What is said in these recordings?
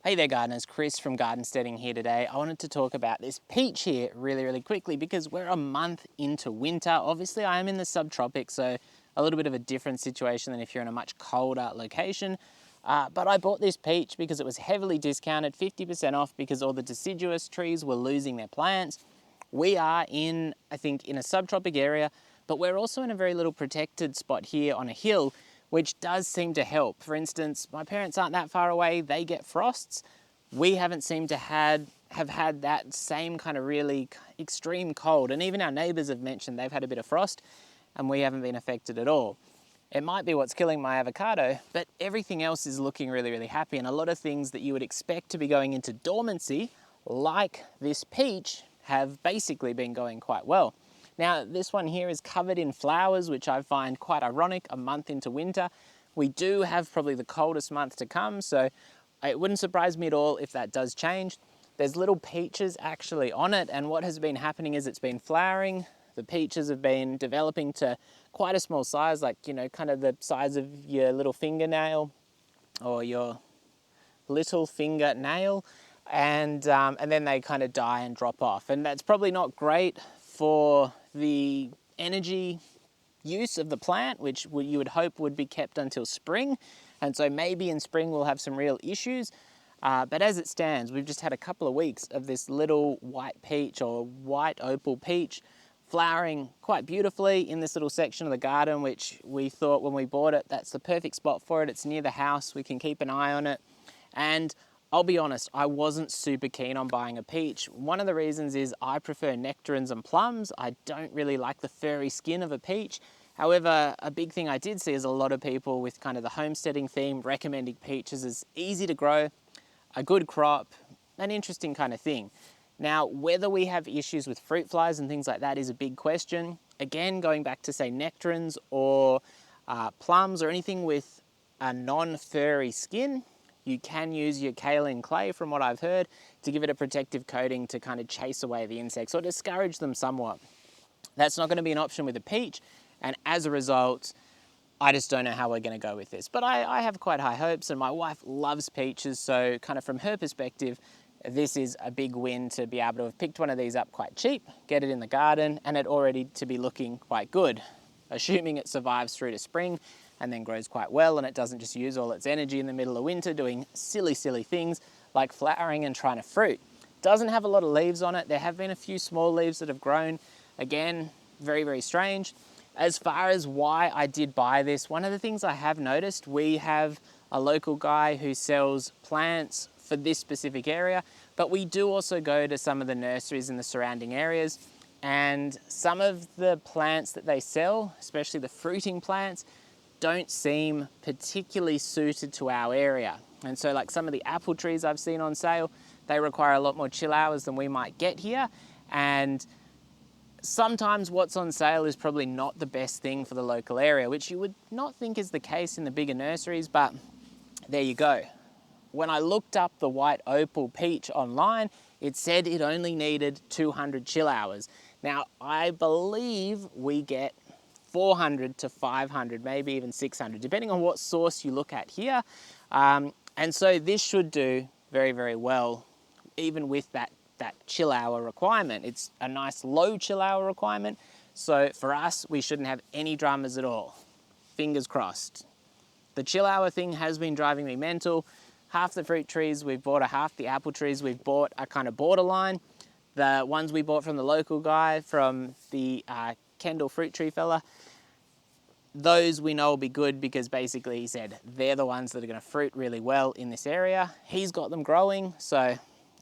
Hey there gardeners, Chris from Gardensteading here today. I wanted to talk about this peach here really quickly because we're a month into winter. Obviously I am in the subtropics, so a little bit of a different situation than if you're in a much colder location. But I bought this peach because it was heavily discounted, 50% off because all the deciduous trees were losing their plants. We are in a subtropic area, but we're also in a very little protected spot here on a hill, which does seem to help. For instance, my parents aren't that far away, they get frosts. We haven't seemed to have had that same kind of really extreme cold, and even our neighbours have mentioned they've had a bit of frost and we haven't been affected at all. It might be what's killing my avocado, but everything else is looking really happy, and a lot of things that you would expect to be going into dormancy, like this peach, have basically been going quite well. Now, this one here is covered in flowers, which I find quite ironic a month into winter. We do have probably the coldest month to come, so it wouldn't surprise me at all if that does change. There's little peaches actually on it, and what has been happening is it's been flowering. The peaches have been developing to quite a small size, like, you know, kind of the size of your little fingernail or your little fingernail, and then they kind of die and drop off. And that's probably not great for the energy use of the plant, which you would hope would be kept until spring. And so maybe in spring we'll have some real issues. But as it stands, we've just had a couple of weeks of this little white peach or white opal peach flowering quite beautifully in this little section of the garden, which we thought when we bought it, that's the perfect spot for it. It's near the house, we can keep an eye on it. And I'll be honest, I wasn't super keen on buying a peach. One of the reasons is I prefer nectarines and plums. I don't really like the furry skin of a peach. However, a big thing I did see is a lot of people with kind of the homesteading theme recommending peaches as easy to grow, a good crop, an interesting kind of thing. Now, whether we have issues with fruit flies and things like that is a big question. Again, going back to say nectarines or plums or anything with a non-furry skin, you can use your kaolin clay, from what I've heard, to give it a protective coating to kind of chase away the insects or discourage them somewhat. That's not going to be an option with a peach, and as a result, I just don't know how we're going to go with this. But I have quite high hopes, and my wife loves peaches, so kind of from her perspective, this is a big win to be able to have picked one of these up quite cheap, get it in the garden, and it already to be looking quite good, assuming it survives through to spring and then grows quite well and it doesn't just use all its energy in the middle of winter doing silly things like flowering and trying to fruit. Doesn't have a lot of leaves on it. There have been a few small leaves that have grown. Again, very strange. As far as why I did buy this, one of the things I have noticed, we have a local guy who sells plants for this specific area, but we do also go to some of the nurseries in the surrounding areas, and some of the plants that they sell, especially the fruiting plants, don't seem particularly suited to our area. And so like some of the apple trees I've seen on sale, they require a lot more chill hours than we might get here. And sometimes what's on sale is probably not the best thing for the local area, which you would not think is the case in the bigger nurseries, but there you go. When I looked up the white opal peach online, it said it only needed 200 chill hours. Now, I believe we get 400 to 500, maybe even 600, depending on what source you look at here. And so this should do very well, even with that chill hour requirement. It's a nice low chill hour requirement. So for us, we shouldn't have any dramas at all. Fingers crossed. The chill hour thing has been driving me mental. Half the fruit trees we've bought, half the apple trees we've bought are kind of borderline. The ones we bought from the local guy, from the Kendall fruit tree fella, those we know will be good because basically he said they're the ones that are going to fruit really well in this area. He's got them growing, so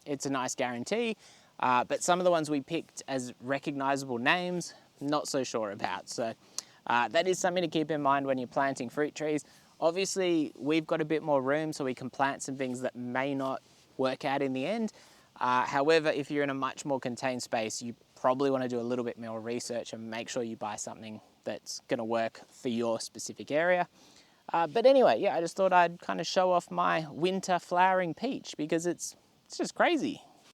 it's a nice guarantee. But some of the ones we picked as recognizable names, not so sure about. So that is something to keep in mind when you're planting fruit trees. Obviously, we've got a bit more room, so we can plant some things that may not work out in the end. However, if you're in a much more contained space, you probably want to do a little bit more research and make sure you buy something that's going to work for your specific area. But anyway, yeah, I just thought I'd kind of show off my winter flowering peach because it's just crazy.